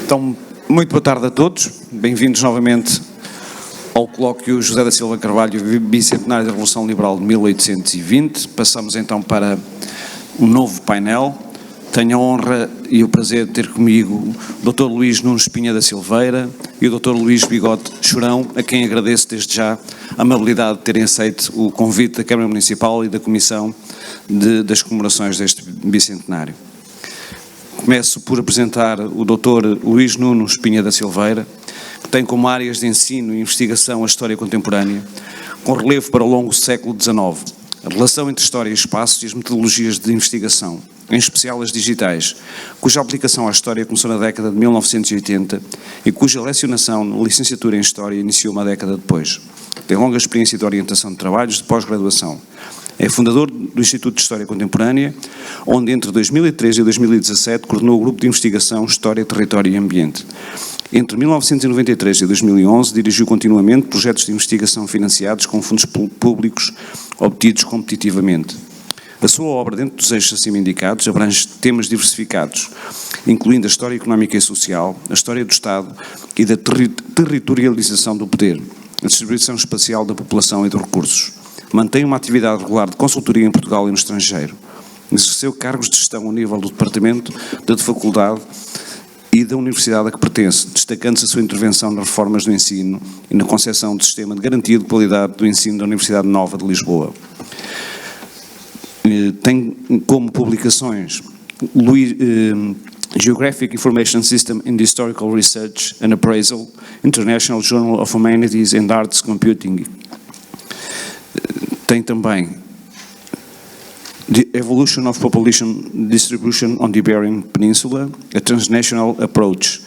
Então, muito boa tarde a todos, bem-vindos novamente ao colóquio José da Silva Carvalho, Bicentenário da Revolução Liberal de 1820. Passamos então para um novo painel. Tenho a honra e o prazer de ter comigo o Dr. Luís Nunes Espinha da Silveira e o Dr. Luís Bigode Chorão, a quem agradeço desde já a amabilidade de terem aceito o convite da Câmara Municipal e da Comissão das comemorações deste bicentenário. Começo por apresentar o Dr. Luís Nunes Espinha da Silveira, que tem como áreas de ensino e investigação a história contemporânea, com relevo para o longo século XIX, a relação entre história e espaço e as metodologias de investigação, em especial as digitais, cuja aplicação à história começou na década de 1980 e cuja lecionação na licenciatura em História iniciou uma década depois. Tem longa experiência de orientação de trabalhos de pós-graduação. É fundador do Instituto de História Contemporânea, onde entre 2013 e 2017 coordenou o Grupo de Investigação História, Território e Ambiente. Entre 1993 e 2011 dirigiu continuamente projetos de investigação financiados com fundos públicos obtidos competitivamente. A sua obra, dentro dos eixos acima indicados, abrange temas diversificados, incluindo a história económica e social, a história do Estado e da territorialização do poder, a distribuição espacial da população e dos recursos. Mantém uma atividade regular de consultoria em Portugal e no estrangeiro. Exerceu cargos de gestão ao nível do Departamento da Faculdade e da Universidade a que pertence, destacando-se a sua intervenção nas reformas do ensino e na concepção do sistema de garantia de qualidade do ensino da Universidade Nova de Lisboa. Tem como publicações Geographic Information System in the Historical Research and Appraisal, International Journal of Humanities and Arts Computing. Tem também The Evolution of Population Distribution on the Iberian Peninsula, a Transnational Approach,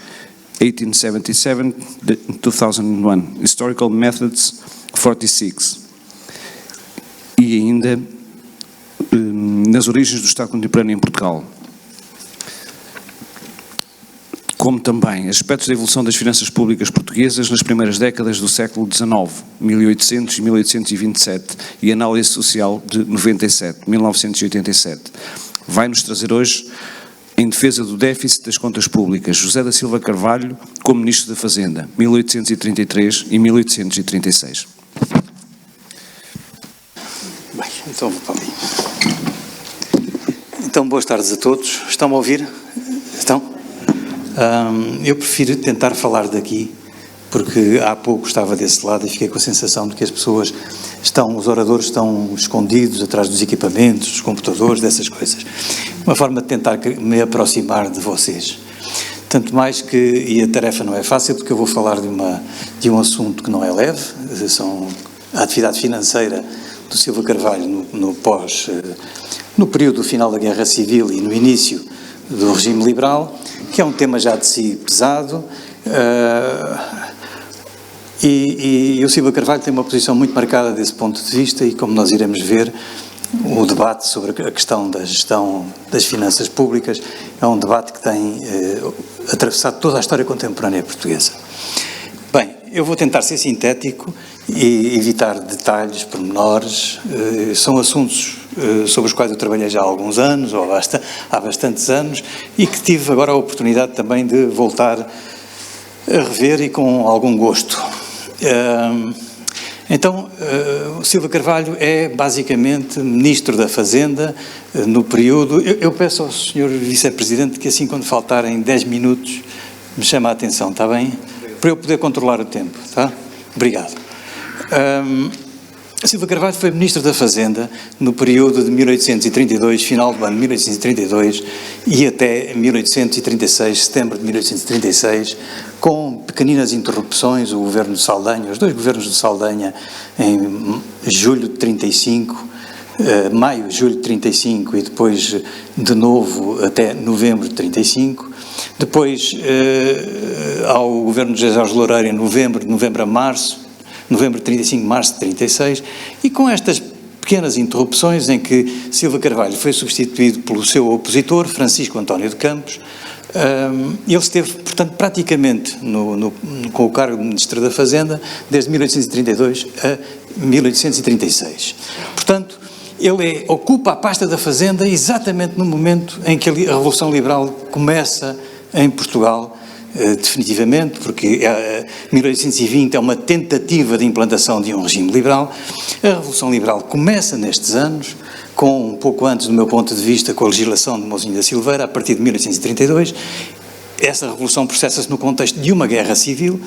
1877-2001, Historical Methods 46. E ainda nas origens do Estado contemporâneo em Portugal. Como também aspectos da evolução das finanças públicas portuguesas nas primeiras décadas do século XIX, 1800 e 1827, e análise social de 1987. Vai-nos trazer hoje, em defesa do déficit das contas públicas, José da Silva Carvalho como Ministro da Fazenda, 1833 e 1836. Bem, então vou para ali. Então, boas tardes a todos. Estão-me a ouvir? Estão? Eu prefiro tentar falar daqui, porque há pouco estava desse lado e fiquei com a sensação de que as pessoas os oradores estão escondidos atrás dos equipamentos, dos computadores, dessas coisas. Uma forma de tentar me aproximar de vocês. Tanto mais que, e a tarefa não é fácil, porque eu vou falar de um assunto que não é leve, são a atividade financeira do Silva Carvalho no período final da Guerra Civil e no início do regime liberal, que é um tema já de si pesado, e o Silva Carvalho tem uma posição muito marcada desse ponto de vista e, como nós iremos ver, o debate sobre a questão da gestão das finanças públicas é um debate que tem atravessado toda a história contemporânea portuguesa. Bem, eu vou tentar ser sintético e evitar detalhes, pormenores. São assuntos sobre os quais eu trabalhei já há alguns anos, ou há bastantes anos, e que tive agora a oportunidade também de voltar a rever e com algum gosto. Então, o Silva Carvalho é basicamente Ministro da Fazenda no período... Eu peço ao Sr. Vice-Presidente que assim, quando faltarem 10 minutos, me chame a atenção, está bem? Para eu poder controlar o tempo, tá? Obrigado. Silva Carvalho foi Ministro da Fazenda no período de 1832, final do ano de 1832 e até 1836, setembro de 1836, com pequeninas interrupções, o governo de Saldanha, os dois governos de Saldanha, em julho de 35, maio, julho de 35 e depois de novo até novembro de 35. Depois ao governo de José Jorge Loureiro em novembro a março, novembro de 35, março de 36, e com estas pequenas interrupções em que Silva Carvalho foi substituído pelo seu opositor, Francisco António de Campos, ele esteve, portanto, praticamente com o cargo de Ministro da Fazenda desde 1832 a 1836. Portanto, ele ocupa a pasta da Fazenda exatamente no momento em que a Revolução Liberal começa em Portugal, definitivamente, porque 1820 é uma tentativa de implantação de um regime liberal. A Revolução Liberal começa nestes anos, com um pouco antes, do meu ponto de vista, com a legislação de Mouzinho da Silveira, a partir de 1832. Essa revolução processa-se no contexto de uma guerra civil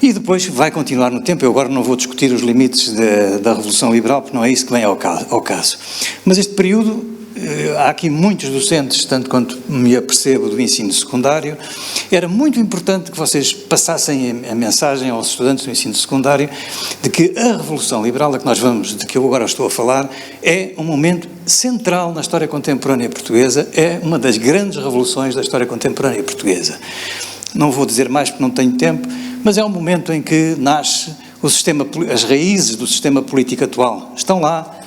e depois vai continuar no tempo. Eu agora não vou discutir os limites da Revolução Liberal, porque não é isso que vem ao caso. Mas este período, há aqui muitos docentes, tanto quanto me apercebo do ensino secundário, era muito importante que vocês passassem a mensagem aos estudantes do ensino secundário de que a Revolução Liberal, de que eu agora estou a falar, é um momento central na história contemporânea portuguesa, é uma das grandes revoluções da história contemporânea portuguesa. Não vou dizer mais porque não tenho tempo, mas é um momento em que nasce as raízes do sistema político atual. Estão lá.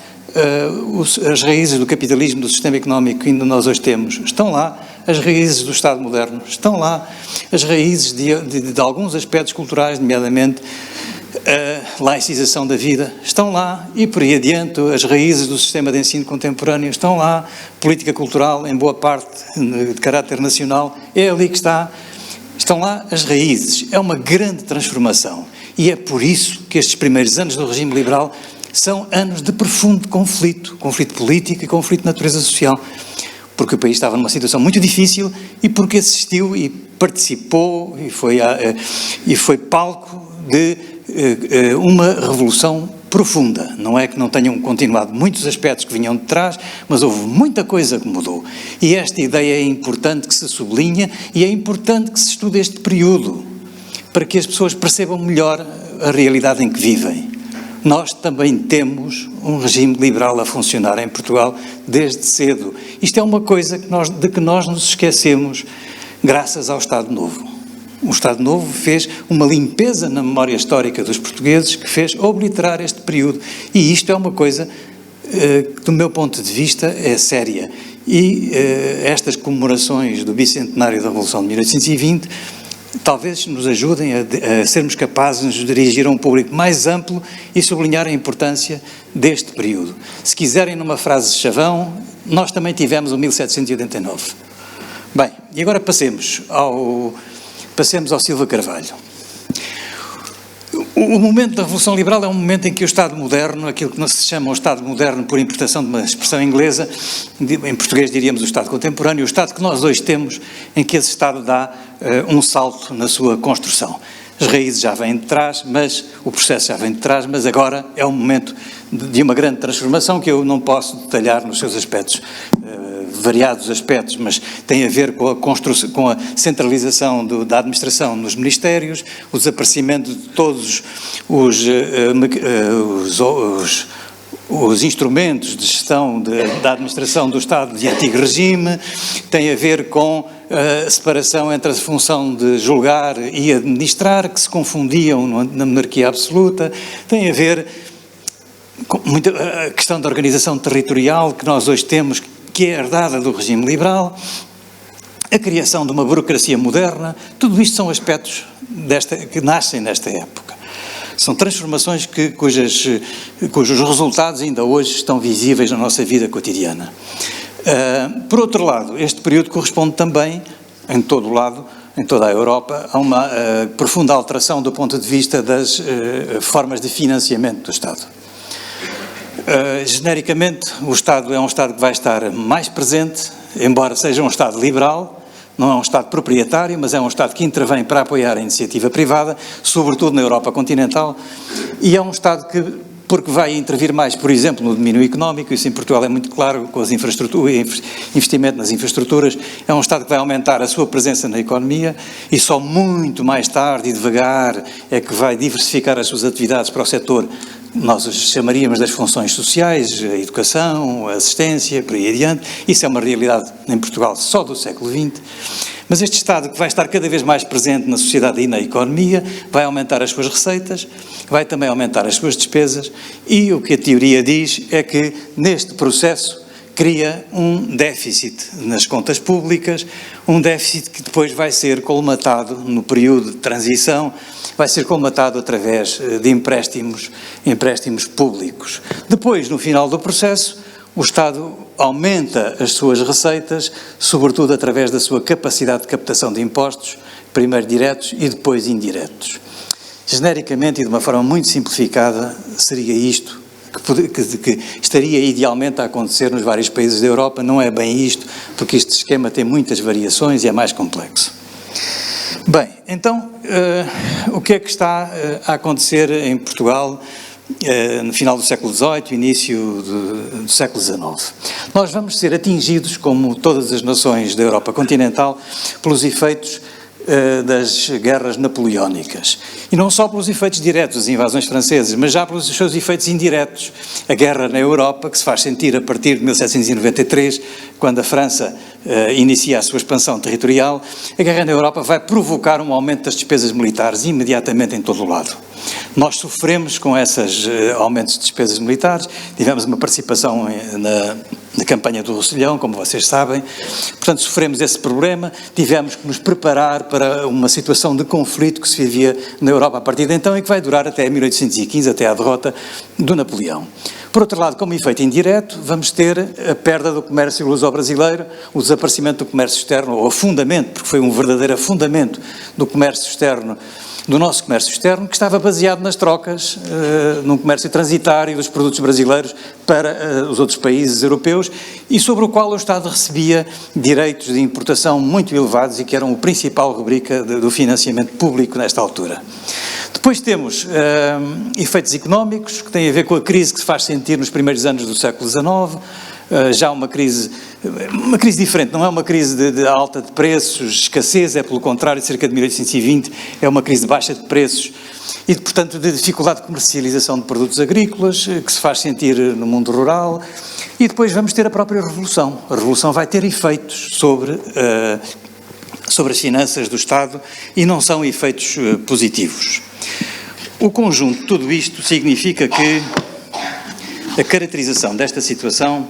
As raízes do capitalismo, do sistema económico que ainda nós hoje temos, estão lá. As raízes do Estado moderno, estão lá. As raízes de alguns aspectos culturais, nomeadamente a laicização da vida, estão lá. E por aí adiante, as raízes do sistema de ensino contemporâneo estão lá. Política cultural, em boa parte, de caráter nacional, é ali que está. Estão lá as raízes. É uma grande transformação. E é por isso que estes primeiros anos do regime liberal são anos de profundo conflito político e conflito de natureza social, porque o país estava numa situação muito difícil e porque assistiu e participou e foi palco de uma revolução profunda. Não é que não tenham continuado muitos aspectos que vinham de trás, mas houve muita coisa que mudou. E esta ideia é importante que se sublinhe e é importante que se estude este período, para que as pessoas percebam melhor a realidade em que vivem. Nós também temos um regime liberal a funcionar em Portugal desde cedo. Isto é uma coisa de que nós nos esquecemos graças ao Estado Novo. O Estado Novo fez uma limpeza na memória histórica dos portugueses que fez obliterar este período. E isto é uma coisa que, do meu ponto de vista, é séria. E estas comemorações do bicentenário da Revolução de 1820 talvez nos ajudem a sermos capazes de nos dirigir a um público mais amplo e sublinhar a importância deste período. Se quiserem numa frase de chavão, nós também tivemos o 1789. Bem, e agora passemos ao Silva Carvalho. O momento da Revolução Liberal é um momento em que o Estado moderno, aquilo que se chama o Estado moderno por importação de uma expressão inglesa, em português diríamos o Estado contemporâneo, o Estado que nós hoje temos, em que esse Estado dá um salto na sua construção. As raízes já vêm de trás, mas o processo já vem de trás, mas agora é um momento de uma grande transformação que eu não posso detalhar nos seus aspectos, variados aspectos, mas tem a ver com a construção, com a centralização da administração nos ministérios, o desaparecimento de todos os instrumentos de gestão da administração do Estado de antigo regime, tem a ver com a separação entre a função de julgar e administrar, que se confundiam na monarquia absoluta, tem a ver com a questão da organização territorial que nós hoje temos, que é herdada do regime liberal, a criação de uma burocracia moderna. Tudo isto são aspectos que nascem nesta época. São transformações cujos resultados ainda hoje estão visíveis na nossa vida cotidiana. Por outro lado, este período corresponde também, em todo o lado, em toda a Europa, a uma profunda alteração do ponto de vista das formas de financiamento do Estado. Genericamente, o Estado é um Estado que vai estar mais presente, embora seja um Estado liberal, não é um Estado proprietário, mas é um Estado que intervém para apoiar a iniciativa privada, sobretudo na Europa continental, e é um Estado porque vai intervir mais, por exemplo, no domínio económico, isso em Portugal é muito claro, com as infraestruturas, investimento nas infraestruturas, é um Estado que vai aumentar a sua presença na economia e só muito mais tarde e devagar é que vai diversificar as suas atividades para o setor, nós os chamaríamos das funções sociais, a educação, a assistência, por aí adiante. Isso é uma realidade em Portugal só do século XX. Mas este Estado, que vai estar cada vez mais presente na sociedade e na economia, vai aumentar as suas receitas, vai também aumentar as suas despesas, e o que a teoria diz é que neste processo cria um déficit nas contas públicas, um déficit que depois vai ser colmatado no período de transição, vai ser colmatado através de empréstimos públicos. Depois, no final do processo, o Estado aumenta as suas receitas, sobretudo através da sua capacidade de captação de impostos, primeiro diretos e depois indiretos. Genericamente e de uma forma muito simplificada, seria isto que estaria idealmente a acontecer nos vários países da Europa. Não é bem isto, porque este esquema tem muitas variações e é mais complexo. Bem, então, o que é que está a acontecer em Portugal no final do século XVIII, início do século XIX? Nós vamos ser atingidos, como todas as nações da Europa continental, pelos efeitos das guerras napoleónicas. E não só pelos efeitos diretos das invasões francesas, mas já pelos seus efeitos indiretos. A guerra na Europa, que se faz sentir a partir de 1793, quando a França inicia a sua expansão territorial, a guerra na Europa vai provocar um aumento das despesas militares imediatamente em todo o lado. Nós sofremos com esses aumentos de despesas militares, tivemos uma participação na campanha do Roussillon, como vocês sabem, portanto sofremos esse problema, tivemos que nos preparar para uma situação de conflito que se vivia na Europa a partir de então e que vai durar até 1815, até à derrota do Napoleão. Por outro lado, como efeito indireto, vamos ter a perda do comércio luso-brasileiro, o desaparecimento do comércio externo, ou afundamento, porque foi um verdadeiro afundamento do comércio externo, do nosso comércio externo, que estava baseado nas trocas, num comércio transitário dos produtos brasileiros para os outros países europeus e sobre o qual o Estado recebia direitos de importação muito elevados e que eram a principal rubrica do financiamento público nesta altura. Depois temos efeitos económicos, que têm a ver com a crise que se faz sentir nos primeiros anos do século XIX, já uma crise diferente, não é uma crise de alta de preços, escassez, é pelo contrário, cerca de 1820, é uma crise de baixa de preços e, portanto, de dificuldade de comercialização de produtos agrícolas, que se faz sentir no mundo rural, e depois vamos ter a própria Revolução. A Revolução vai ter efeitos sobre as finanças do Estado e não são efeitos positivos. O conjunto de tudo isto significa que a caracterização desta situação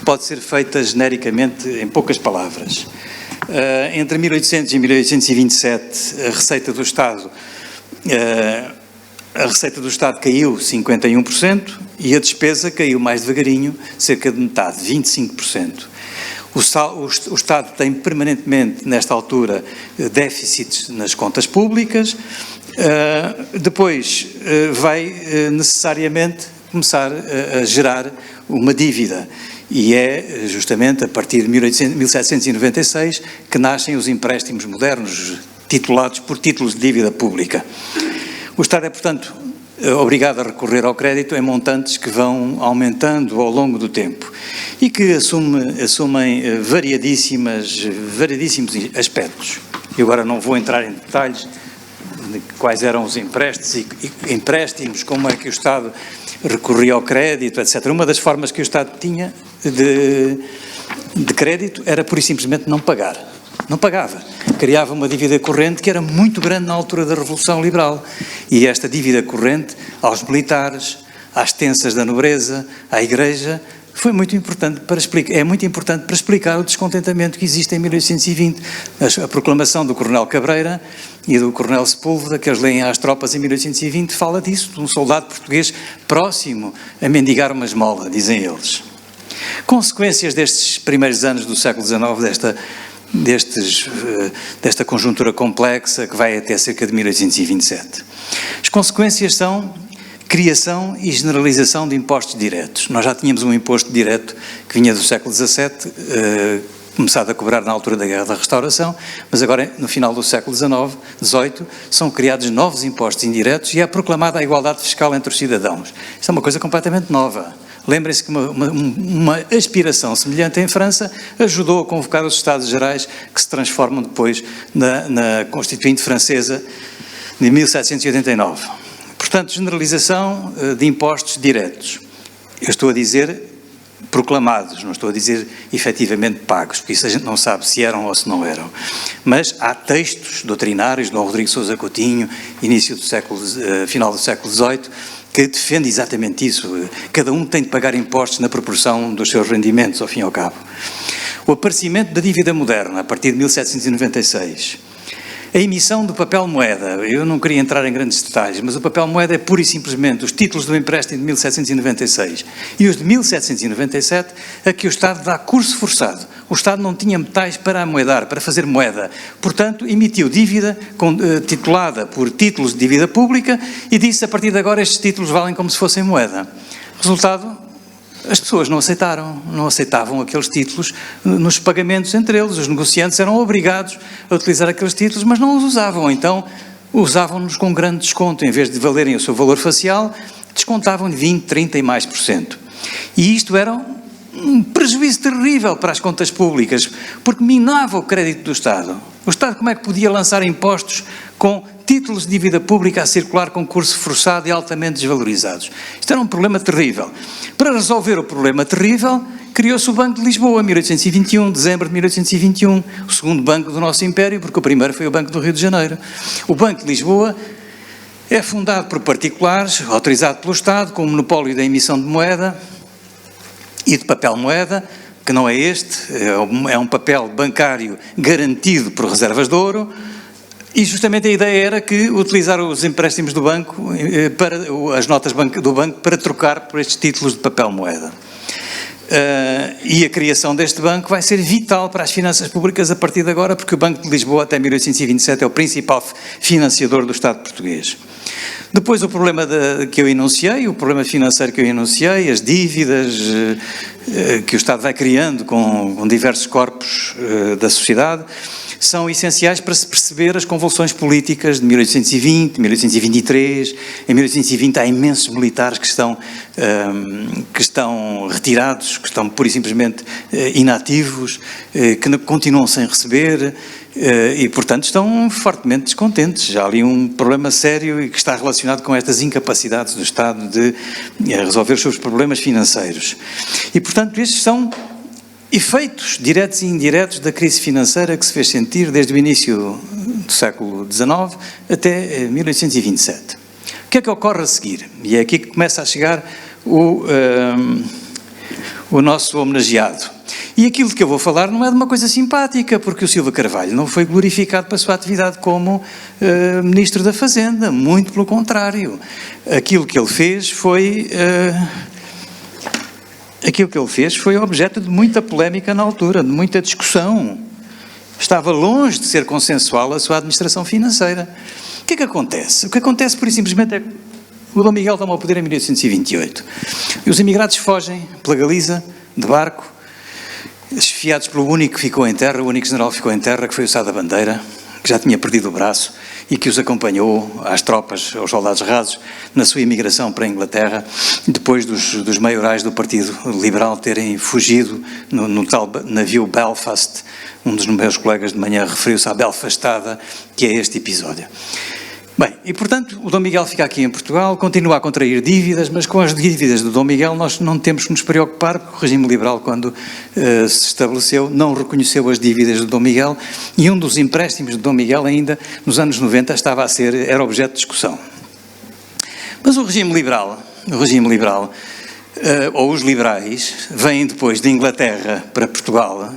pode ser feita genericamente em poucas palavras. Entre 1800 e 1827, a receita do Estado caiu 51% e a despesa caiu mais devagarinho, cerca de metade, 25%. O Estado tem permanentemente, nesta altura, déficits nas contas públicas, depois vai necessariamente começar a gerar uma dívida. E é justamente a partir de 1796 que nascem os empréstimos modernos, titulados por títulos de dívida pública. O Estado é, portanto, obrigado a recorrer ao crédito em montantes que vão aumentando ao longo do tempo e que assumem variadíssimos aspectos. Eu agora não vou entrar em detalhes de quais eram os empréstimos, como é que o Estado recorria ao crédito, etc. Uma das formas que o Estado tinha de crédito era pura e simplesmente não pagar. Não pagava. Criava uma dívida corrente que era muito grande na altura da Revolução Liberal. E esta dívida corrente aos militares, às tensas da nobreza, à Igreja, foi muito importante é muito importante para explicar o descontentamento que existe em 1820. A proclamação do Coronel Cabreira e do Coronel Sepúlveda, que eles leem às tropas em 1820, fala disso, de um soldado português próximo a mendigar uma esmola, dizem eles. Consequências destes primeiros anos do século XIX, desta conjuntura complexa que vai até cerca de 1827. As consequências são criação e generalização de impostos diretos. Nós já tínhamos um imposto direto que vinha do século XVII, começado a cobrar na altura da Guerra da Restauração, mas agora, no final do século XVIII, são criados novos impostos indiretos e é proclamada a igualdade fiscal entre os cidadãos. Isto é uma coisa completamente nova. Lembrem-se que uma aspiração semelhante em França ajudou a convocar os Estados Gerais que se transformam depois na Constituinte Francesa de 1789. Portanto, generalização de impostos diretos. Eu estou a dizer proclamados, não estou a dizer efetivamente pagos, porque isso a gente não sabe se eram ou se não eram. Mas há textos doutrinários, Dom Rodrigo Sousa Coutinho, final do século XVIII, que defende exatamente isso. Cada um tem de pagar impostos na proporção dos seus rendimentos, ao fim e ao cabo. O aparecimento da dívida moderna, a partir de 1796, A emissão do papel moeda, eu não queria entrar em grandes detalhes, mas o papel moeda é pura e simplesmente os títulos do empréstimo de 1796 e os de 1797 a que o Estado dá curso forçado. O Estado não tinha metais para amoedar, para fazer moeda. Portanto, emitiu dívida titulada por títulos de dívida pública e disse, a partir de agora, estes títulos valem como se fossem moeda. Resultado, as pessoas não aceitavam aqueles títulos nos pagamentos entre eles. Os negociantes eram obrigados a utilizar aqueles títulos, mas não os usavam. Então, usavam-nos com grande desconto. Em vez de valerem o seu valor facial, descontavam de 20%, 30% e mais por cento. E isto era um prejuízo terrível para as contas públicas, porque minava o crédito do Estado. O Estado como é que podia lançar impostos com títulos de dívida pública a circular com curso forçado e altamente desvalorizados? Isto era um problema terrível. Para resolver o problema terrível, criou-se o Banco de Lisboa, 1821, dezembro de 1821, o segundo banco do nosso Império, porque o primeiro foi o Banco do Rio de Janeiro. O Banco de Lisboa é fundado por particulares, autorizado pelo Estado, com o monopólio da emissão de moeda e de papel moeda, que não é este, é um papel bancário garantido por reservas de ouro, e justamente a ideia era que utilizar os empréstimos do banco, as notas do banco, para trocar por estes títulos de papel moeda. E a criação deste banco vai ser vital para as finanças públicas a partir de agora, porque o Banco de Lisboa até 1827 é o principal financiador do Estado português. Depois o problema que eu enunciei, o problema financeiro que eu enunciei, as dívidas que o Estado vai criando com diversos corpos da sociedade, são essenciais para se perceber as convulsões políticas de 1820, 1823. Em 1820 há imensos militares que estão retirados, que estão pura e simplesmente inativos, que continuam sem receber e, portanto, estão fortemente descontentes. Já há ali um problema sério e que está relacionado com estas incapacidades do Estado de resolver os seus problemas financeiros. E, portanto, estes são efeitos diretos e indiretos da crise financeira que se fez sentir desde o início do século XIX até 1827. O que é que ocorre a seguir? E é aqui que começa a chegar o nosso homenageado. E aquilo que eu vou falar não é de uma coisa simpática, porque o Silva Carvalho não foi glorificado pela sua atividade como Ministro da Fazenda, muito pelo contrário. Aquilo que ele fez foi objeto de muita polémica na altura, de muita discussão. Estava longe de ser consensual a sua administração financeira. O que é que acontece? O que acontece, por e simplesmente, é que o Dom Miguel toma o poder em 1828. E os imigrados fogem pela Galiza, de barco, esfiados pelo único que ficou em terra, o único general que ficou em terra, que foi o Sá da Bandeira, que já tinha perdido o braço e que os acompanhou às tropas, aos soldados rasos, na sua imigração para a Inglaterra, depois dos maiorais do Partido Liberal terem fugido no tal navio Belfast. Um dos meus colegas de manhã referiu-se à Belfastada, que é este episódio. Bem, e portanto, o Dom Miguel fica aqui em Portugal, continua a contrair dívidas, mas com as dívidas do Dom Miguel nós não temos que nos preocupar, porque o regime liberal, quando se estabeleceu, não reconheceu as dívidas do Dom Miguel, e um dos empréstimos do Dom Miguel ainda, nos anos 90, era objeto de discussão. Mas o regime liberal, ou os liberais, vêm depois de Inglaterra para Portugal,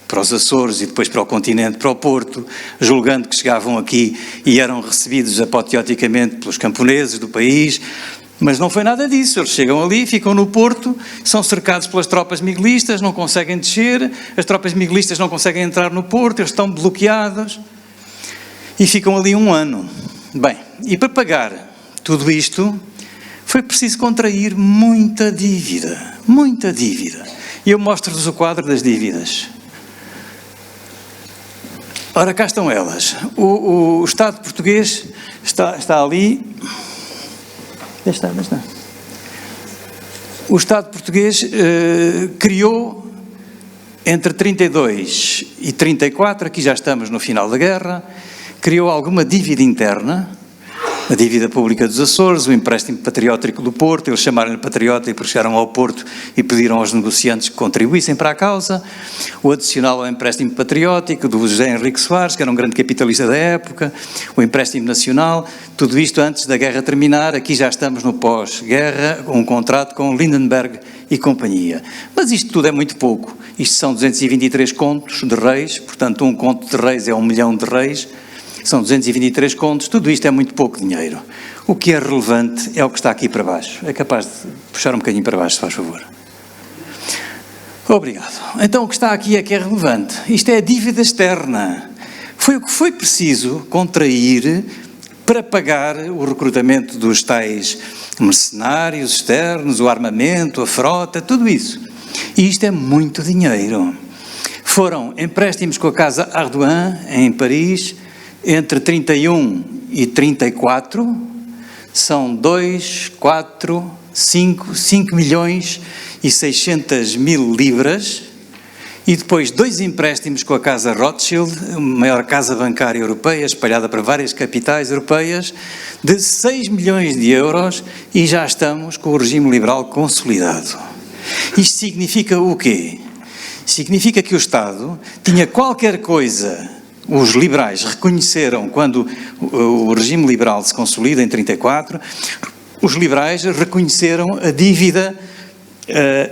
para os Açores e depois para o continente, para o Porto, julgando que chegavam aqui e eram recebidos apoteoticamente pelos camponeses do país, mas não foi nada disso. Eles chegam ali, ficam no Porto, são cercados pelas tropas miguelistas, não conseguem descer, as tropas miguelistas não conseguem entrar no Porto, eles estão bloqueados e ficam ali um ano. Bem, e para pagar tudo isto foi preciso contrair muita dívida, muita dívida. E eu mostro-vos o quadro das dívidas. Ora, cá estão elas. O Estado português está ali. Onde está? O Estado português criou entre 32 e 34, aqui já estamos no final da guerra, criou alguma dívida interna, a dívida pública dos Açores, o empréstimo patriótico do Porto. Eles chamaram-lhe patriótico porque chegaram ao Porto e pediram aos negociantes que contribuíssem para a causa. O adicional ao empréstimo patriótico do José Henrique Soares, que era um grande capitalista da época, o empréstimo nacional, tudo isto antes da guerra terminar. Aqui já estamos no pós-guerra, um contrato com Lindenberg e companhia. Mas isto tudo é muito pouco. Isto são 223 contos de reis, portanto um conto de reis é 1 milhão de reis. são 223 contos, tudo isto é muito pouco dinheiro. O que é relevante é o que está aqui para baixo. É capaz de puxar um bocadinho para baixo, se faz favor. Obrigado. Então o que está aqui é que é relevante. Isto é a dívida externa. Foi o que foi preciso contrair para pagar o recrutamento dos tais mercenários externos, o armamento, a frota, tudo isso. E isto é muito dinheiro. Foram empréstimos com a Casa Ardoin, em Paris, entre 31 e 34, são 5 milhões e 600 mil libras, e depois 2 empréstimos com a Casa Rothschild, a maior casa bancária europeia, espalhada para várias capitais europeias, de 6 milhões de euros, e já estamos com o regime liberal consolidado. Isto significa o quê? Significa que o Estado tinha qualquer coisa, os liberais reconheceram quando o regime liberal se consolida em 34, os liberais reconheceram a dívida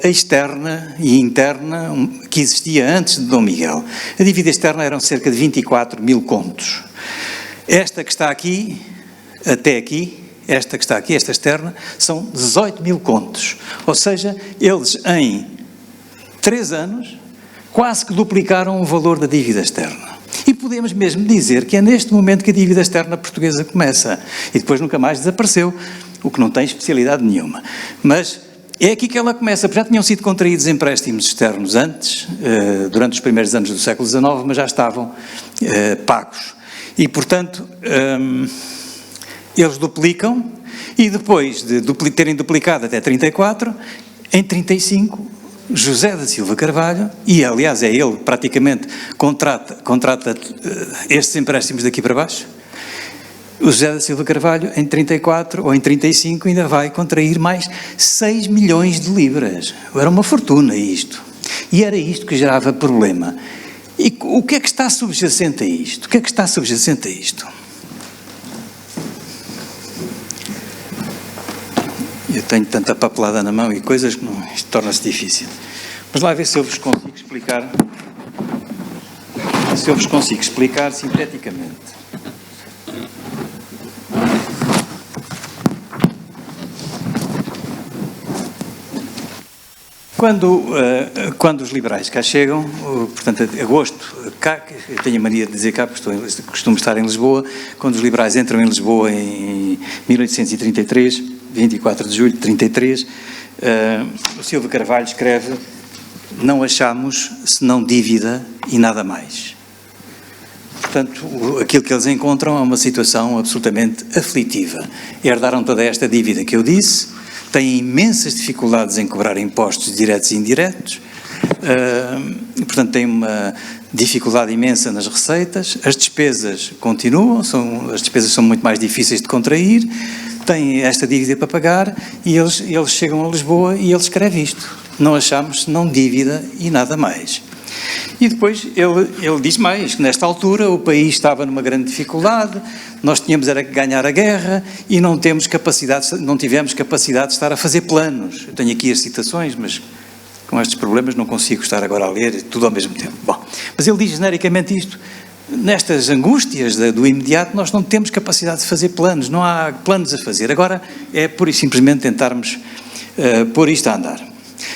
externa e interna que existia antes de Dom Miguel. A dívida externa eram cerca de 24 mil contos. Esta que está aqui, até aqui, esta que está aqui, esta externa, são 18 mil contos. Ou seja, eles em 3 anos quase que duplicaram o valor da dívida externa. E podemos mesmo dizer que é neste momento que a dívida externa portuguesa começa. E depois nunca mais desapareceu, o que não tem especialidade nenhuma. Mas é aqui que ela começa. Já tinham sido contraídos empréstimos externos antes, durante os primeiros anos do século XIX, mas já estavam pagos. E, portanto, eles duplicam, e depois de terem duplicado até 34, em 35, José da Silva Carvalho, e aliás é ele praticamente contrata estes empréstimos daqui para baixo, o José da Silva Carvalho em 34 ou em 35 ainda vai contrair mais 6 milhões de libras. Era uma fortuna isto. E era isto que gerava problema. E o que é que está subjacente a isto? O que é que está subjacente a isto? Eu tenho tanta papelada na mão e coisas que isto torna-se difícil. Mas lá ver se eu vos consigo explicar. Se eu vos consigo explicar sinteticamente. Quando os liberais cá chegam, portanto, agosto, cá, eu tenho a mania de dizer cá, porque costumo estar em Lisboa, quando os liberais entram em Lisboa em 1833, 24 de julho de 33, o Silva Carvalho escreve: não achamos senão dívida e nada mais. Portanto, aquilo que eles encontram é uma situação absolutamente aflitiva. Herdaram toda esta dívida que eu disse, têm imensas dificuldades em cobrar impostos diretos e indiretos, portanto têm uma dificuldade imensa nas receitas, as despesas continuam, as despesas são muito mais difíceis de contrair, têm esta dívida para pagar, e eles chegam a Lisboa e ele escreve isto: não achamos senão dívida e nada mais. E depois ele diz mais, que nesta altura o país estava numa grande dificuldade, nós tínhamos era que ganhar a guerra e não tivemos capacidade de estar a fazer planos. Eu tenho aqui as citações, mas com estes problemas não consigo estar agora a ler tudo ao mesmo tempo. Bom, mas ele diz genericamente isto: nestas angústias do imediato nós não temos capacidade de fazer planos, não há planos a fazer. Agora é pura e simplesmente tentarmos pôr isto a andar.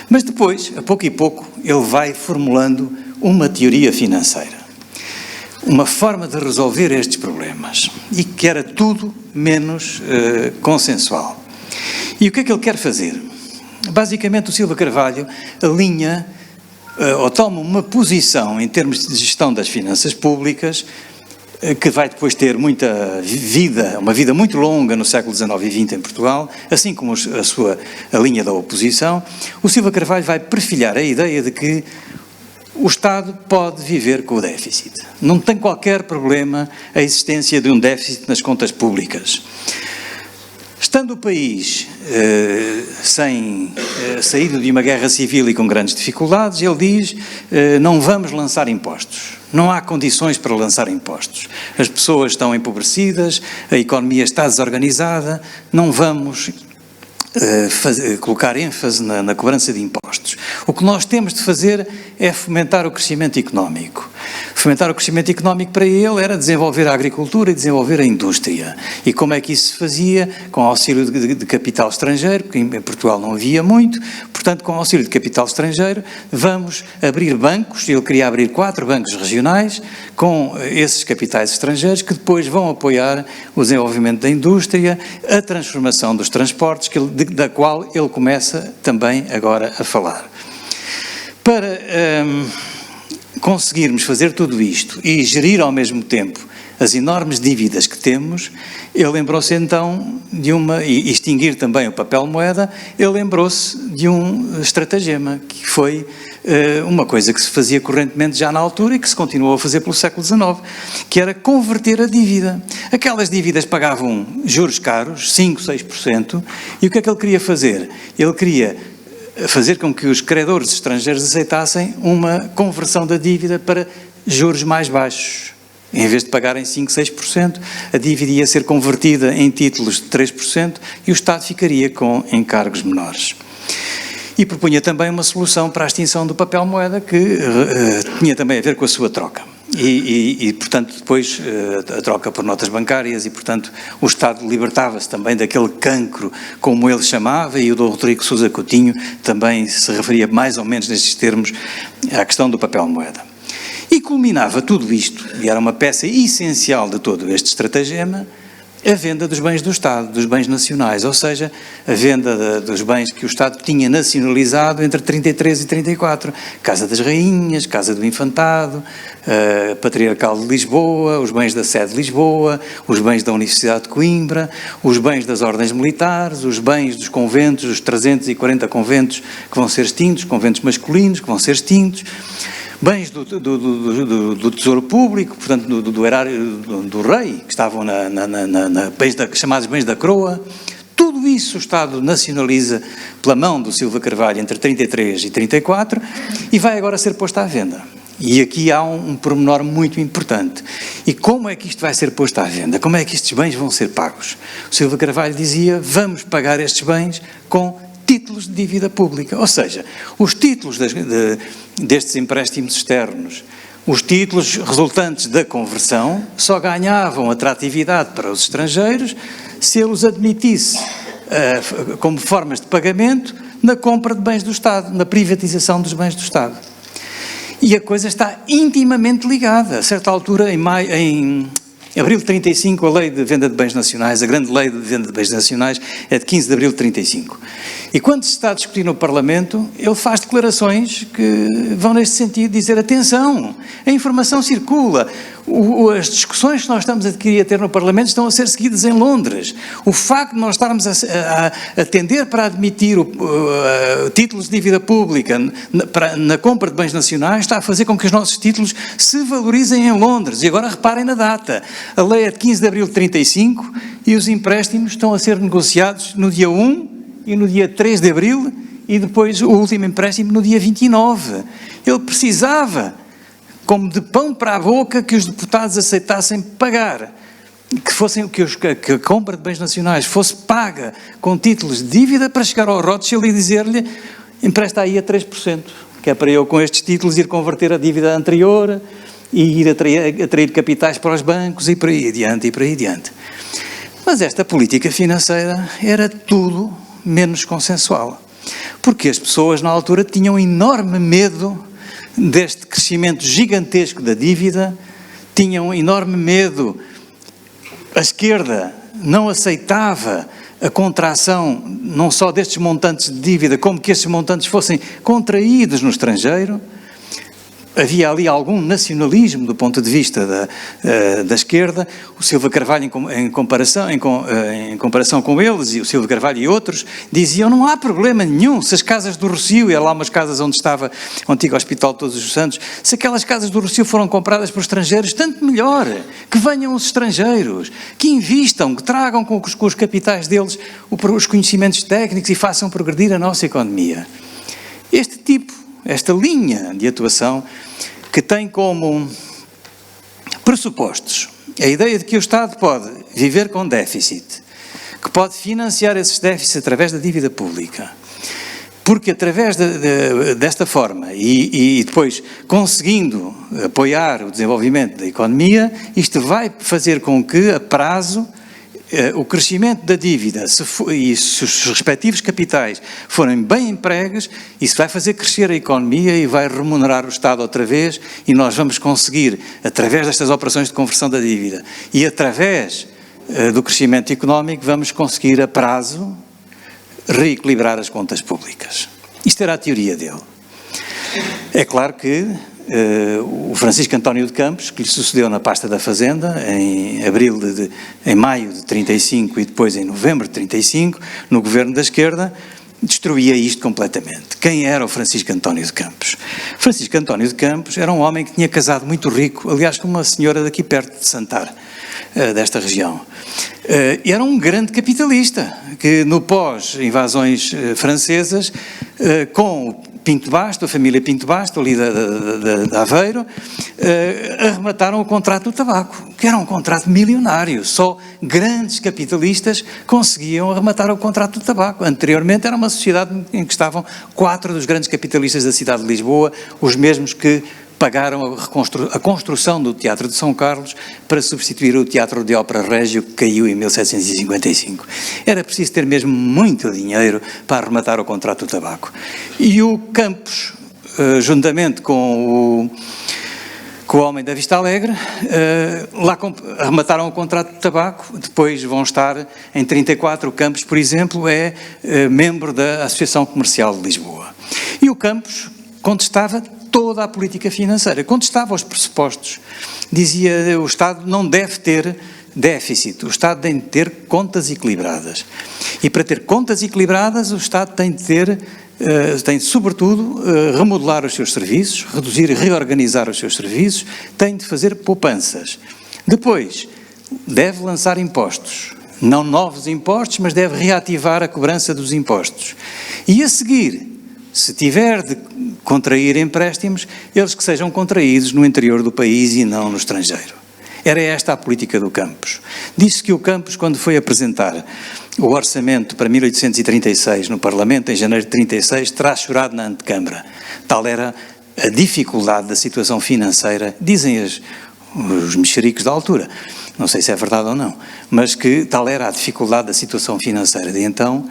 Mas depois, a pouco e pouco, ele vai formulando uma teoria financeira, uma forma de resolver estes problemas, e que era tudo menos consensual. E o que é que ele quer fazer? Basicamente, o Silva Carvalho alinha ou toma uma posição em termos de gestão das finanças públicas, que vai depois ter muita vida, uma vida muito longa no século XIX e XX em Portugal, assim como a linha da oposição. O Silva Carvalho vai perfilhar a ideia de que o Estado pode viver com o déficit. Não tem qualquer problema a existência de um déficit nas contas públicas. Estando o país saído de uma guerra civil e com grandes dificuldades, ele diz: não vamos lançar impostos. Não há condições para lançar impostos. As pessoas estão empobrecidas, a economia está desorganizada, não vamos colocar ênfase na cobrança de impostos. O que nós temos de fazer é fomentar o crescimento económico. Fomentar o crescimento económico para ele era desenvolver a agricultura e desenvolver a indústria. E como é que isso se fazia? Com auxílio de capital estrangeiro, que em Portugal não havia muito, portanto, com auxílio de capital estrangeiro, vamos abrir bancos, ele queria abrir 4 bancos regionais, com esses capitais estrangeiros, que depois vão apoiar o desenvolvimento da indústria, a transformação dos transportes, da qual ele começa também agora a falar. Para conseguirmos fazer tudo isto e gerir ao mesmo tempo as enormes dívidas que temos, ele lembrou-se então e extinguir também o papel moeda, ele lembrou-se de um estratagema, que foi uma coisa que se fazia correntemente já na altura e que se continuou a fazer pelo século XIX, que era converter a dívida. Aquelas dívidas pagavam juros caros, 5%, 6%, e o que é que ele queria fazer? Ele queria fazer com que os credores estrangeiros aceitassem uma conversão da dívida para juros mais baixos. Em vez de pagarem 5%, 6%, a dívida ia ser convertida em títulos de 3% e o Estado ficaria com encargos menores. E propunha também uma solução para a extinção do papel moeda que tinha também a ver com a sua troca. Portanto, depois a troca por notas bancárias e, portanto, o Estado libertava-se também daquele cancro, como ele chamava, e o Dr. Rodrigo Sousa Coutinho também se referia mais ou menos nestes termos à questão do papel moeda. E culminava tudo isto, e era uma peça essencial de todo este estratagema, a venda dos bens do Estado, dos bens nacionais, ou seja, a venda dos bens que o Estado tinha nacionalizado entre 33 e 34, Casa das Rainhas, Casa do Infantado, Patriarcal de Lisboa, os bens da sede de Lisboa, os bens da Universidade de Coimbra, os bens das ordens militares, os bens dos conventos, os 340 conventos que vão ser extintos, conventos masculinos que vão ser extintos, bens do Tesouro Público, portanto do erário do rei, que estavam chamados bens da coroa. Tudo isso o Estado nacionaliza pela mão do Silva Carvalho entre 33 e 34 e vai agora ser posto à venda. E aqui há um pormenor muito importante. E como é que isto vai ser posto à venda? Como é que estes bens vão ser pagos? O Silva Carvalho dizia, vamos pagar estes bens com títulos de dívida pública, ou seja, os títulos destes empréstimos externos, os títulos resultantes da conversão só ganhavam atratividade para os estrangeiros se ele os admitisse como formas de pagamento na compra de bens do Estado, na privatização dos bens do Estado. E a coisa está intimamente ligada. A certa altura, em abril de 35, a lei de venda de bens nacionais, a grande lei de venda de bens nacionais, é de 15 de abril de 35. E quando se está a discutir no Parlamento, ele faz declarações que vão neste sentido, dizer, atenção, a informação circula, as discussões que nós estamos a ter no Parlamento estão a ser seguidas em Londres. O facto de nós estarmos a tender para admitir títulos de dívida pública na compra de bens nacionais está a fazer com que os nossos títulos se valorizem em Londres. E agora reparem na data. A lei é de 15 de abril de 35 e os empréstimos estão a ser negociados no dia 1 e no dia 3 de abril e depois o último empréstimo no dia 29. Ele precisava, como de pão para a boca, que os deputados aceitassem pagar, que a compra de bens nacionais fosse paga com títulos de dívida para chegar ao Rothschild e dizer-lhe, empresta aí a 3%, que é para eu com estes títulos ir converter a dívida anterior e ir atrair capitais para os bancos e por aí adiante. Mas esta política financeira era tudo menos consensual, porque as pessoas na altura tinham enorme medo deste crescimento gigantesco da dívida, tinham enorme medo, a esquerda não aceitava a contração não só destes montantes de dívida, como que estes montantes fossem contraídos no estrangeiro. Havia ali algum nacionalismo do ponto de vista da esquerda. O Silva Carvalho, em comparação com eles, e o Silva Carvalho e outros, diziam, não há problema nenhum, se as casas do Rossio, e lá umas casas onde estava o antigo Hospital de Todos os Santos, se aquelas casas do Rossio foram compradas por estrangeiros, tanto melhor, que venham os estrangeiros, que invistam, que tragam com os capitais deles os conhecimentos técnicos e façam progredir a nossa economia. Esta linha de atuação que tem como pressupostos a ideia de que o Estado pode viver com déficit, que pode financiar esses déficits através da dívida pública, Porque através desta forma e depois conseguindo apoiar o desenvolvimento da economia, isto vai fazer com que, a prazo, o crescimento da dívida e se os respectivos capitais forem bem empregues, isso vai fazer crescer a economia e vai remunerar o Estado outra vez, e nós vamos conseguir, através destas operações de conversão da dívida e através do crescimento económico, vamos conseguir a prazo reequilibrar as contas públicas. Isto era a teoria dele. É claro que o Francisco António de Campos, que lhe sucedeu na pasta da Fazenda, em maio de 35 e depois em novembro de 35, no governo da esquerda, destruía isto completamente. Quem era o Francisco António de Campos? Francisco António de Campos era um homem que tinha casado muito rico, aliás, com uma senhora daqui perto de Santar, desta região. Era um grande capitalista, que no pós-invasões francesas, com o Pinto Basto, a família Pinto Basto, ali de Aveiro, arremataram o contrato do tabaco, que era um contrato milionário. Só grandes capitalistas conseguiam arrematar o contrato do tabaco. Anteriormente era uma sociedade em que estavam 4 dos grandes capitalistas da cidade de Lisboa, os mesmos que pagaram a construção do Teatro de São Carlos para substituir o Teatro de Ópera Régio, que caiu em 1755. Era preciso ter mesmo muito dinheiro para arrematar o contrato do tabaco. E o Campos, juntamente com o homem da Vista Alegre, lá arremataram o contrato de tabaco. Depois vão estar, em 34, o Campos, por exemplo, é membro da Associação Comercial de Lisboa. E o Campos contestava toda a política financeira, contestava os pressupostos, dizia o Estado não deve ter déficit, o Estado tem de ter contas equilibradas. E para ter contas equilibradas, o Estado tem de sobretudo, remodelar os seus serviços, reduzir e reorganizar os seus serviços, tem de fazer poupanças. Depois, deve lançar impostos, não novos impostos, mas deve reativar a cobrança dos impostos. E a seguir, se tiver de contrair empréstimos, eles que sejam contraídos no interior do país e não no estrangeiro. Era esta a política do Campos. Disse que o Campos, quando foi apresentar o orçamento para 1836 no Parlamento, em janeiro de 36, terá chorado na antecâmara. Tal era a dificuldade da situação financeira, dizem os mexericos da altura, não sei se é verdade ou não, mas que tal era a dificuldade da situação financeira de então,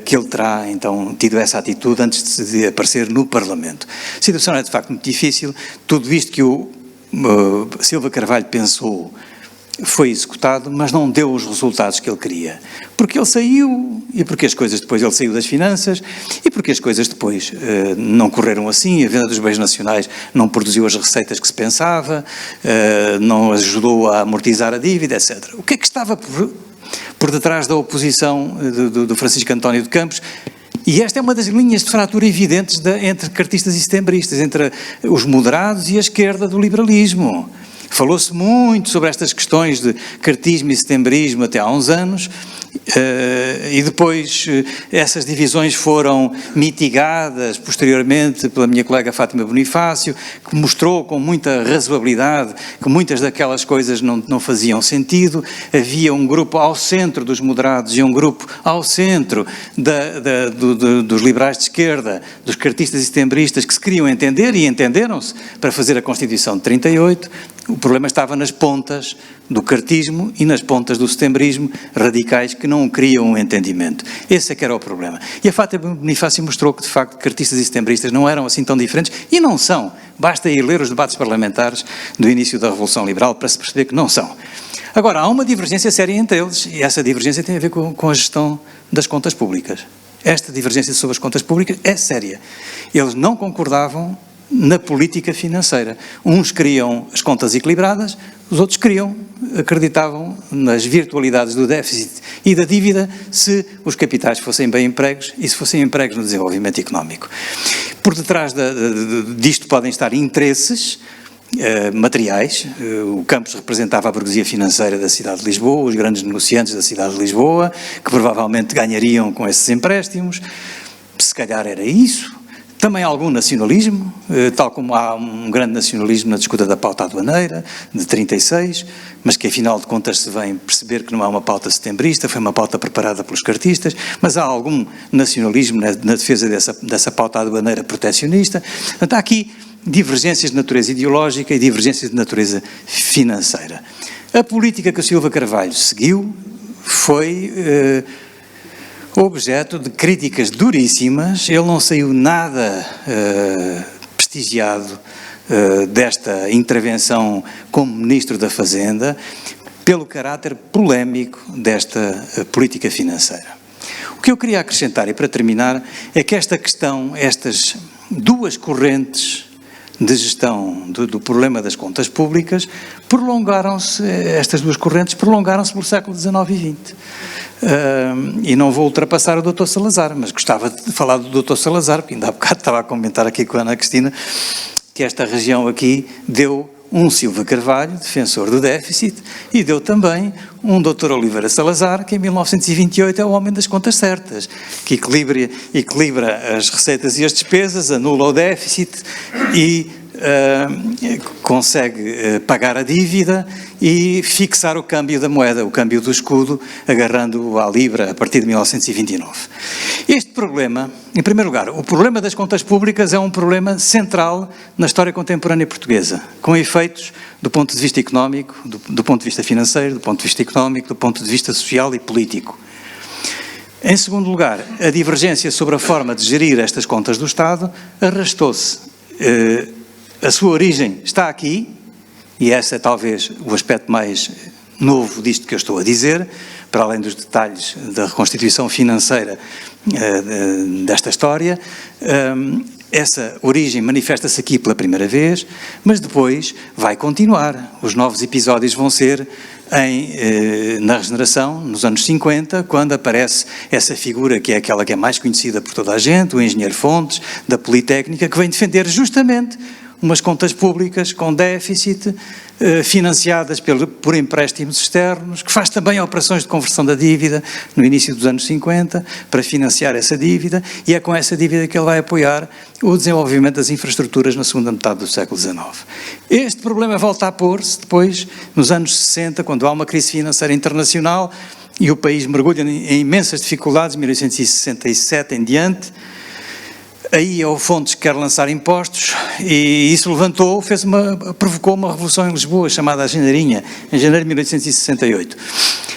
que ele terá, então, tido essa atitude antes de aparecer no Parlamento. A situação é, de facto, muito difícil. Tudo isto que o Silva Carvalho pensou foi executado, mas não deu os resultados que ele queria. Porque ele saiu, e porque as coisas depois, ele saiu das finanças, e porque as coisas depois não correram assim, a venda dos bens nacionais não produziu as receitas que se pensava, não ajudou a amortizar a dívida, etc. O que é que estava por detrás da oposição do Francisco António de Campos? E esta é uma das linhas de fratura evidentes entre cartistas e setembristas, entre os moderados e a esquerda do liberalismo. Falou-se muito sobre estas questões de cartismo e setembrismo até há uns anos, e depois essas divisões foram mitigadas posteriormente pela minha colega Fátima Bonifácio, que mostrou com muita razoabilidade que muitas daquelas coisas não faziam sentido. Havia um grupo ao centro dos moderados e um grupo ao centro dos liberais de esquerda, dos cartistas e setembristas, que se queriam entender e entenderam-se para fazer a Constituição de 38. O problema estava nas pontas do cartismo e nas pontas do setembrismo, radicais que não criam um entendimento. Esse é que era o problema. E a Fátima Bonifácio mostrou que, de facto, cartistas e setembristas não eram assim tão diferentes, e não são. Basta ir ler os debates parlamentares do início da Revolução Liberal para se perceber que não são. Agora, há uma divergência séria entre eles, e essa divergência tem a ver com a gestão das contas públicas. Esta divergência sobre as contas públicas é séria. Eles não concordavam na política financeira. Uns queriam as contas equilibradas, os outros acreditavam nas virtualidades do déficit e da dívida se os capitais fossem bem empregos e se fossem empregos no desenvolvimento económico. Por detrás disto podem estar interesses materiais. O Campos representava a burguesia financeira da cidade de Lisboa, os grandes negociantes da cidade de Lisboa, que provavelmente ganhariam com esses empréstimos. Se calhar era isso. Também há algum nacionalismo, tal como há um grande nacionalismo na disputa da pauta aduaneira, de 36, mas que afinal de contas se vem perceber que não é uma pauta setembrista, foi uma pauta preparada pelos cartistas, mas há algum nacionalismo na defesa dessa pauta aduaneira protecionista. Portanto, há aqui divergências de natureza ideológica e divergências de natureza financeira. A política que o Silva Carvalho seguiu foi objeto de críticas duríssimas. Ele não saiu nada prestigiado desta intervenção como Ministro da Fazenda, pelo caráter polémico desta política financeira. O que eu queria acrescentar, e para terminar, é que esta questão, estas duas correntes de gestão do problema das contas públicas, estas duas correntes prolongaram-se pelo século XIX e XX. E não vou ultrapassar o Dr. Salazar, mas gostava de falar do Dr. Salazar, porque ainda há bocado estava a comentar aqui com a Ana Cristina, que esta região aqui deu um Silva Carvalho, defensor do déficit, e deu também um Dr. Oliveira Salazar, que em 1928 é o homem das contas certas, que equilibra as receitas e as despesas, anula o déficit e consegue pagar a dívida e fixar o câmbio da moeda, o câmbio do escudo, agarrando-o à libra a partir de 1929. Este problema, em primeiro lugar, o problema das contas públicas é um problema central na história contemporânea portuguesa, com efeitos do ponto de vista económico, do ponto de vista financeiro, do ponto de vista económico, do ponto de vista social e político. Em segundo lugar, a divergência sobre a forma de gerir estas contas do Estado arrastou-se. A sua origem está aqui, e esse é talvez o aspecto mais novo disto que eu estou a dizer, para além dos detalhes da reconstituição financeira desta história. Essa origem manifesta-se aqui pela primeira vez, mas depois vai continuar. Os novos episódios vão ser na regeneração, nos anos 50, quando aparece essa figura que é aquela que é mais conhecida por toda a gente, o engenheiro Fontes, da Politécnica, que vem defender justamente umas contas públicas com déficit, financiadas por empréstimos externos, que faz também operações de conversão da dívida no início dos anos 50, para financiar essa dívida, e é com essa dívida que ele vai apoiar o desenvolvimento das infraestruturas na segunda metade do século XIX. Este problema volta a pôr-se depois, nos anos 60, quando há uma crise financeira internacional e o país mergulha em imensas dificuldades, 1867 em diante. Aí é o Fontes que quer lançar impostos e isso provocou uma revolução em Lisboa chamada a Janeirinha, em janeiro de 1868.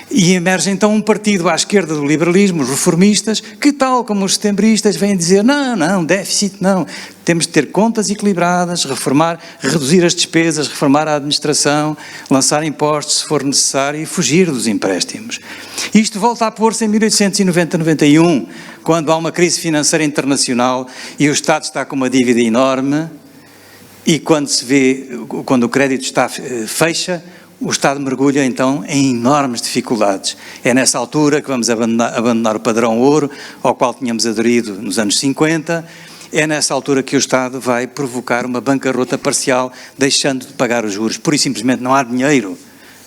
E emerge então um partido à esquerda do liberalismo, os reformistas, que tal como os setembristas vêm dizer, não, déficit não, temos de ter contas equilibradas, reformar, reduzir as despesas, reformar a administração, lançar impostos se for necessário e fugir dos empréstimos. Isto volta a pôr-se em 1890-91, quando há uma crise financeira internacional e o Estado está com uma dívida enorme e quando o crédito fecha, o Estado mergulha então em enormes dificuldades. É nessa altura que vamos abandonar o padrão ouro, ao qual tínhamos aderido nos anos 50, é nessa altura que o Estado vai provocar uma bancarrota parcial, deixando de pagar os juros. Pura e simplesmente não há dinheiro.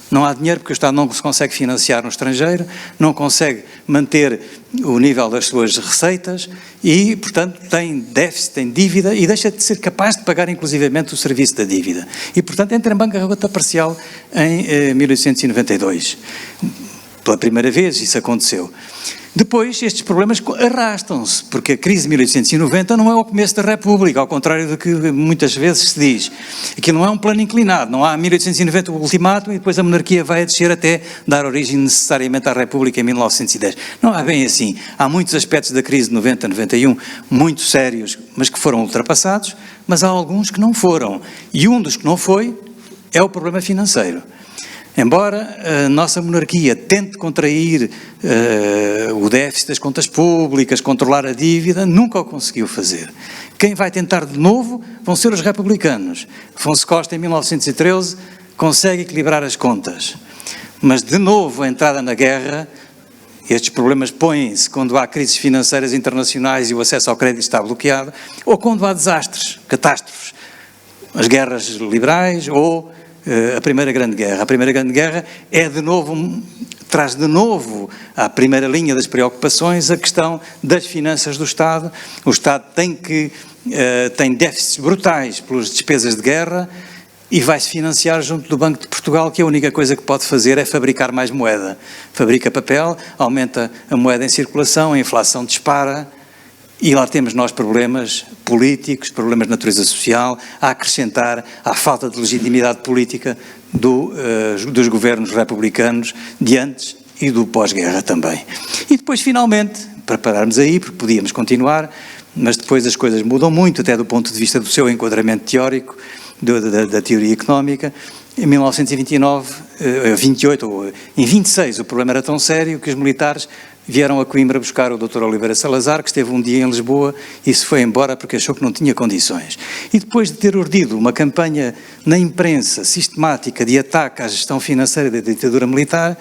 Não há dinheiro porque o Estado não se consegue financiar no estrangeiro, não consegue manter o nível das suas receitas e, portanto, tem déficit, tem dívida e deixa de ser capaz de pagar inclusivamente o serviço da dívida. E, portanto, entra em bancarrota parcial em 1892. Pela primeira vez isso aconteceu. Depois, estes problemas arrastam-se, porque a crise de 1890 não é o começo da República, ao contrário do que muitas vezes se diz. Aquilo não é um plano inclinado, não há 1890 o ultimato e depois a monarquia vai a descer até dar origem necessariamente à República em 1910. Não é bem assim. Há muitos aspectos da crise de 90-91 muito sérios, mas que foram ultrapassados, mas há alguns que não foram. E um dos que não foi é o problema financeiro. Embora a nossa monarquia tente contrair o déficit das contas públicas, controlar a dívida, nunca o conseguiu fazer. Quem vai tentar de novo vão ser os republicanos. Afonso Costa, em 1913, consegue equilibrar as contas. Mas, de novo, a entrada na guerra, estes problemas põem-se quando há crises financeiras internacionais e o acesso ao crédito está bloqueado, ou quando há desastres, catástrofes, as guerras liberais ou a Primeira Grande Guerra. A Primeira Grande Guerra é, de novo, traz de novo à primeira linha das preocupações a questão das finanças do Estado. O Estado tem déficits brutais pelas despesas de guerra e vai-se financiar junto do Banco de Portugal, que a única coisa que pode fazer é fabricar mais moeda. Fabrica papel, aumenta a moeda em circulação, a inflação dispara e lá temos nós problemas políticos, problemas de natureza social, a acrescentar à falta de legitimidade política dos governos republicanos de antes e do pós-guerra também. E depois, finalmente, para pararmos aí, porque podíamos continuar, mas depois as coisas mudam muito, até do ponto de vista do seu enquadramento teórico, da teoria económica. Em 28 ou em 26, o problema era tão sério que os militares vieram a Coimbra buscar o Dr. Oliveira Salazar, que esteve um dia em Lisboa e se foi embora porque achou que não tinha condições. E depois de ter urdido uma campanha na imprensa sistemática de ataque à gestão financeira da ditadura militar,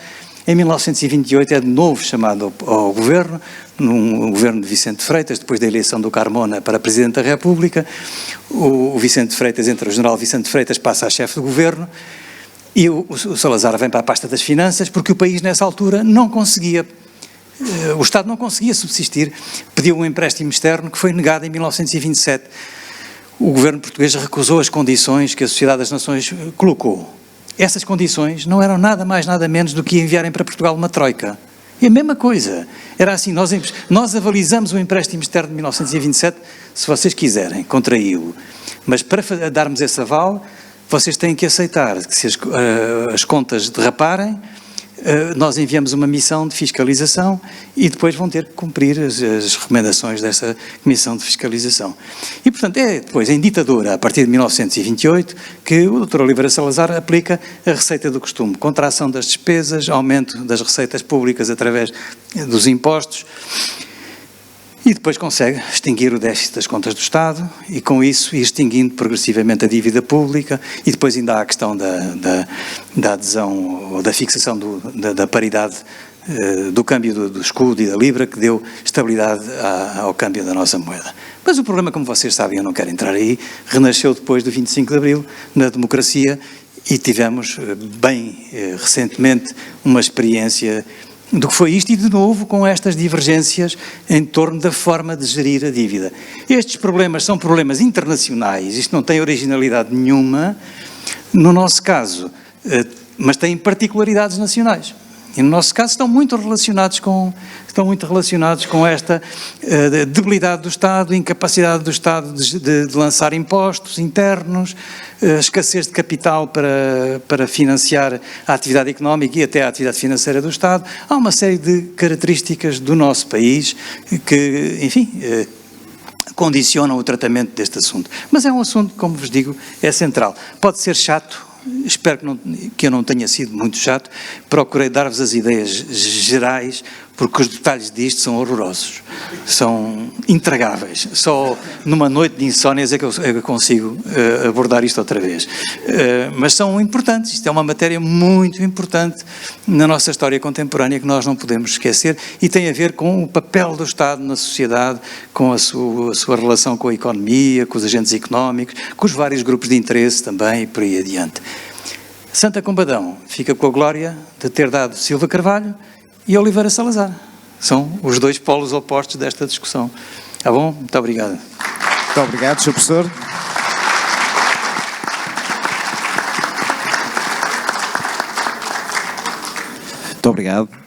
em 1928 é de novo chamado ao governo, num governo de Vicente Freitas, depois da eleição do Carmona para Presidente da República. O Vicente Freitas, entra o general Vicente Freitas, passa a chefe do governo e o Salazar vem para a pasta das finanças porque o país nessa altura não conseguia, o Estado não conseguia subsistir, pediu um empréstimo externo que foi negado em 1927. O governo português recusou as condições que a Sociedade das Nações colocou. Essas condições não eram nada mais, nada menos do que enviarem para Portugal uma troika. E a mesma coisa. Era assim, nós avalizamos o empréstimo externo de 1927, se vocês quiserem, contraí-lo. Mas para darmos esse aval, vocês têm que aceitar que se as contas derraparem, nós enviamos uma missão de fiscalização e depois vão ter que cumprir as recomendações dessa comissão de fiscalização. E, portanto, é depois em ditadura, a partir de 1928, que o Dr. Oliveira Salazar aplica a receita do costume, contração das despesas, aumento das receitas públicas através dos impostos, e depois consegue extinguir o déficit das contas do Estado e com isso ir extinguindo progressivamente a dívida pública e depois ainda há a questão da adesão ou da fixação da paridade do câmbio do escudo e da libra que deu estabilidade ao câmbio da nossa moeda. Mas o problema, como vocês sabem, eu não quero entrar aí, renasceu depois do 25 de Abril na democracia e tivemos bem recentemente uma experiência do que foi isto e de novo com estas divergências em torno da forma de gerir a dívida. Estes problemas são problemas internacionais, isto não tem originalidade nenhuma, no nosso caso, mas têm particularidades nacionais. E no nosso caso estão muito relacionados com esta debilidade do Estado, incapacidade do Estado de lançar impostos internos, escassez de capital para financiar a atividade económica e até a atividade financeira do Estado. Há uma série de características do nosso país que, enfim, condicionam o tratamento deste assunto. Mas é um assunto, como vos digo, é central. Pode ser chato. Espero que eu não tenha sido muito chato. Procurei dar-vos as ideias gerais, porque os detalhes disto são horrorosos, são intragáveis. Só numa noite de insónias é que eu consigo abordar isto outra vez. Mas são importantes, isto é uma matéria muito importante na nossa história contemporânea que nós não podemos esquecer e tem a ver com o papel do Estado na sociedade, com a sua relação com a economia, com os agentes económicos, com os vários grupos de interesse também e por aí adiante. Santa Combadão fica com a glória de ter dado Silva Carvalho e Oliveira Salazar. São os dois polos opostos desta discussão. Tá bom? Muito obrigado. Muito obrigado, Sr. Professor. Muito obrigado.